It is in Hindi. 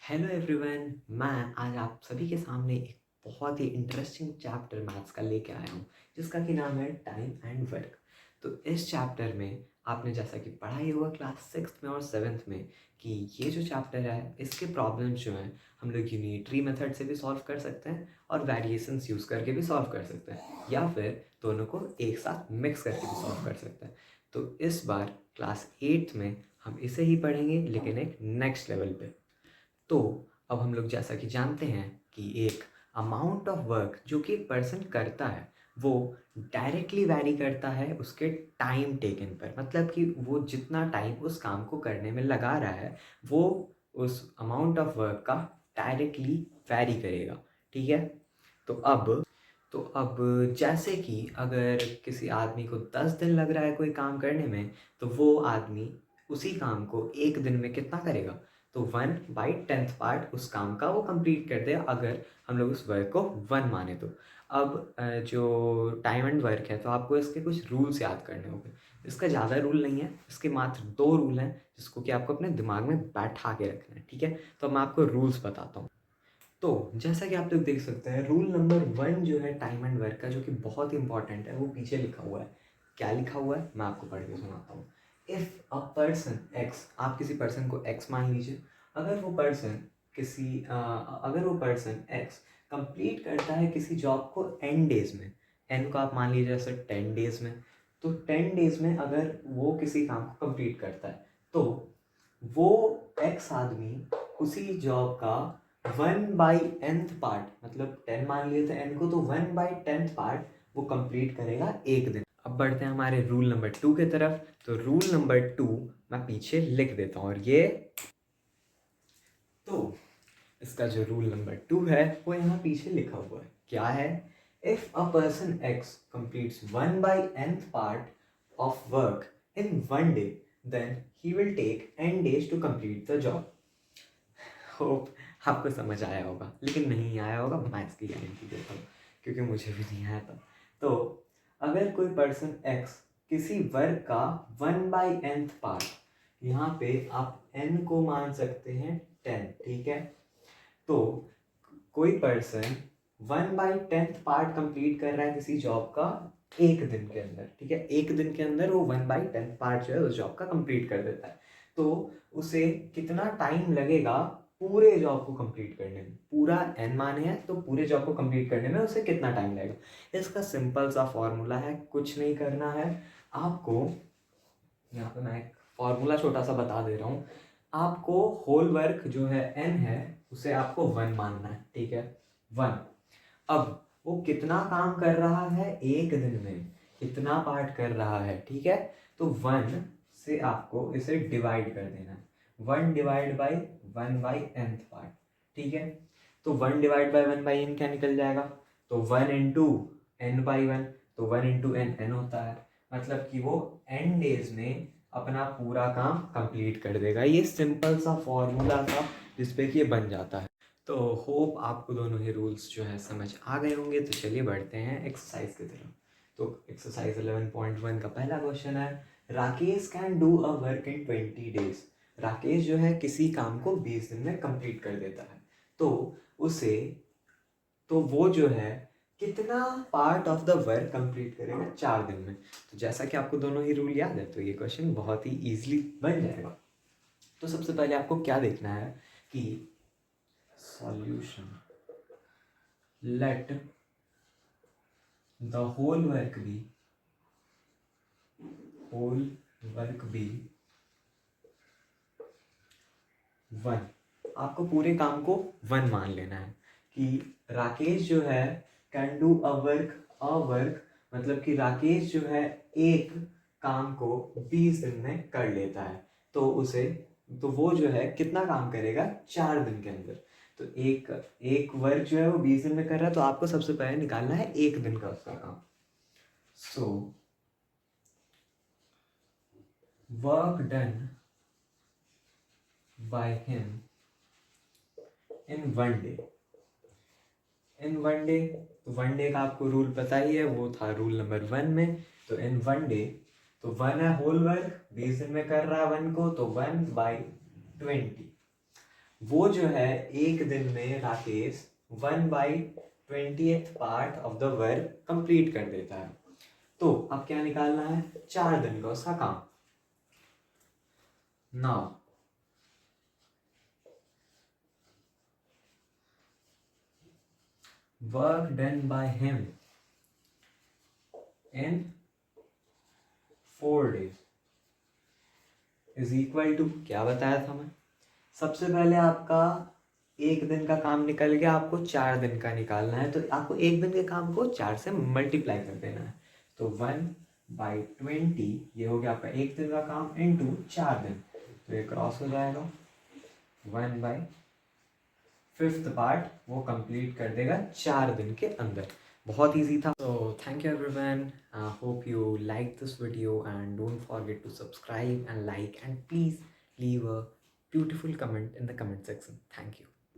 Hello everyone. मैं आज आप सभी के सामने एक बहुत ही इंटरेस्टिंग चैप्टर मैथ्स का लेके आया हूँ जिसका कि नाम है टाइम एंड वर्क। तो इस चैप्टर में आपने जैसा कि पढ़ा ही हुआ क्लास 6th में और 7th में कि ये जो चैप्टर है इसके प्रॉब्लम्स जो हैं हम लोग यूनिटरी मेथड से भी सॉल्व कर सकते हैं और वेरिएशंस यूज़ करके भी सॉल्व कर सकते हैं या फिर दोनों को एक साथ मिक्स करके भी सॉल्व कर सकते हैं। तो इस बार क्लास 8th में हम इसे ही पढ़ेंगे लेकिन एक नेक्स्ट लेवल पे। तो अब हम लोग जैसा कि जानते हैं कि एक अमाउंट ऑफ वर्क जो कि एक पर्सन करता है वो डायरेक्टली वैरी करता है उसके टाइम टेकन पर। मतलब कि वो जितना टाइम उस काम को करने में लगा रहा है वो उस अमाउंट ऑफ वर्क का डायरेक्टली वैरी करेगा। ठीक है। तो अब तो अब जैसे कि अगर किसी आदमी को 10 दिन लग रहा है कोई काम करने में तो वो आदमी उसी काम को एक दिन में कितना करेगा? तो 1/10th पार्ट उस काम का वो कंप्लीट कर दे अगर हम लोग उस वर्क को 1 माने तो। अब जो टाइम एंड वर्क है तो आपको इसके कुछ रूल्स याद करने होंगे। इसका ज़्यादा रूल नहीं है, इसके मात्र 2 रूल हैं जिसको कि आपको अपने दिमाग में बैठा के रखना है। ठीक है। तो मैं आपको रूल्स बताता हूँ। तो जैसा कि आप लोग देख सकते हैं रूल नंबर 1 जो है टाइम एंड वर्क का जो कि बहुत ही इंपॉर्टेंट है वो पीछे लिखा हुआ है। क्या लिखा हुआ है मैं आपको पढ़ के सुनाता हूँ। इफ़ अ पर्सन एक्स, आप किसी पर्सन को एक्स मान लीजिए। अगर वो पर्सन अगर वो पर्सन एक्स कंप्लीट करता है किसी जॉब को एन डेज में, एन को आप मान लीजिए जैसे 10 डेज में, तो 10 डेज में अगर वो किसी काम को कंप्लीट करता है तो वो एक्स आदमी उसी जॉब का 1/nth पार्ट, मतलब 10 मान लिए थे n को, तो 1/10th पार्ट वो कंप्लीट करेगा एक दिन। अब बढ़ते हैं हमारे रूल नंबर 2 की तरफ। तो रूल नंबर 2 मैं पीछे लिख देता हूँ और ये तो इसका जो रूल नंबर 2 है वो यहाँ पीछे लिखा हुआ है। क्या है? If a person X completes 1/nth part of work in 1 day then he will take n days to complete the job. Hope आपको समझ आया होगा, लेकिन नहीं आया होगा मैं इसकी गारंटी देता हूँ क्योंकि मुझे भी नहीं आया था। तो अगर कोई पर्सन एक्स किसी वर्क का 1/nth पार्ट, यहाँ पे आप n को मान सकते हैं 10। ठीक है। तो कोई पर्सन 1/10th पार्ट कंप्लीट कर रहा है किसी जॉब का एक दिन के अंदर। ठीक है। एक दिन के अंदर वो 1/10th पार्ट जो है उस जॉब का कंप्लीट कर देता है। तो उसे कितना टाइम लगेगा पूरे जॉब को कंप्लीट करने में? पूरा एन माने है तो पूरे जॉब को कंप्लीट करने में उसे कितना टाइम लगेगा? इसका सिंपल सा फॉर्मूला है, कुछ नहीं करना है आपको। यहाँ पे मैं एक फॉर्मूला छोटा सा बता दे रहा हूँ। आपको होल वर्क जो है एन है उसे आपको 1 मानना है। ठीक है। 1। अब वो कितना काम कर रहा है एक दिन में, कितना पार्ट कर रहा है? ठीक है। तो 1 से आपको इसे डिवाइड कर देना है। 1 डिवाइड बाई 1/nth पार्ट। ठीक है। तो 1 डिवाइड बाई 1/n क्या निकल जाएगा? तो 1 इंटू n/1, तो 1 इंटू एन एन होता है। मतलब कि वो n डेज में अपना पूरा काम कंप्लीट कर देगा। ये सिंपल सा फॉर्मूला था जिसपे कि ये बन जाता है। तो होप आपको दोनों ही रूल्स जो है समझ आ गए होंगे। तो चलिए बढ़ते हैं एक्सरसाइज की तरफ। तो एक्सरसाइज 11.1 का पहला क्वेश्चन है, Rakesh can do a work in 20 days. Rakesh जो है किसी काम को 20 दिन में कंप्लीट कर देता है। तो उसे तो वो जो है कितना part of the work complete करेगा 4 दिन में? तो जैसा कि आपको दोनों ही रूल याद है तो ये क्वेश्चन बहुत ही इजीली बन जाएगा। तो सबसे पहले आपको क्या देखना है कि solution, let the whole work be 1। आपको पूरे काम को 1 मान लेना है कि राकेश जो है कैन डू अ वर्क, मतलब कि राकेश जो है एक काम को 20 दिन में कर लेता है। तो उसे तो वो जो है कितना काम करेगा 4 दिन के अंदर? तो एक एक वर्क जो है वो 20 दिन में कर रहा है तो आपको सबसे पहले निकालना है एक दिन का उसका काम। So work done by him in 1 day. In 1 day, तो 1 डे का आपको रूल पता ही है, वो था रूल नंबर 1 में। तो इन 1 डे, तो 1 है होल वर्क, 20 दिन में कर रहा है 1 को, तो 1/20। वो जो है एक दिन में Rakesh 1/20th part of the work complete कर देता है। तो अब क्या निकालना है, 4 दिन का उसका काम। Now work done by him in 4 days is equal to, क्या बताया था मैं, सबसे पहले आपका एक दिन का काम निकल गया, आपको 4 दिन का निकालना है, तो आपको एक दिन के काम को 4 से मल्टीप्लाई कर देना है। तो 1/20 ये हो गया आपका एक दिन का काम इंटू 4 दिन, तो ये क्रॉस हो जाएगा। 1/5th पार्ट वो कंप्लीट कर देगा 4 दिन के अंदर। बहुत इजी था। So thank you everyone. Hope you liked this video and don't forget to subscribe and like, and please leave a beautiful comment in the comment section. Thank you.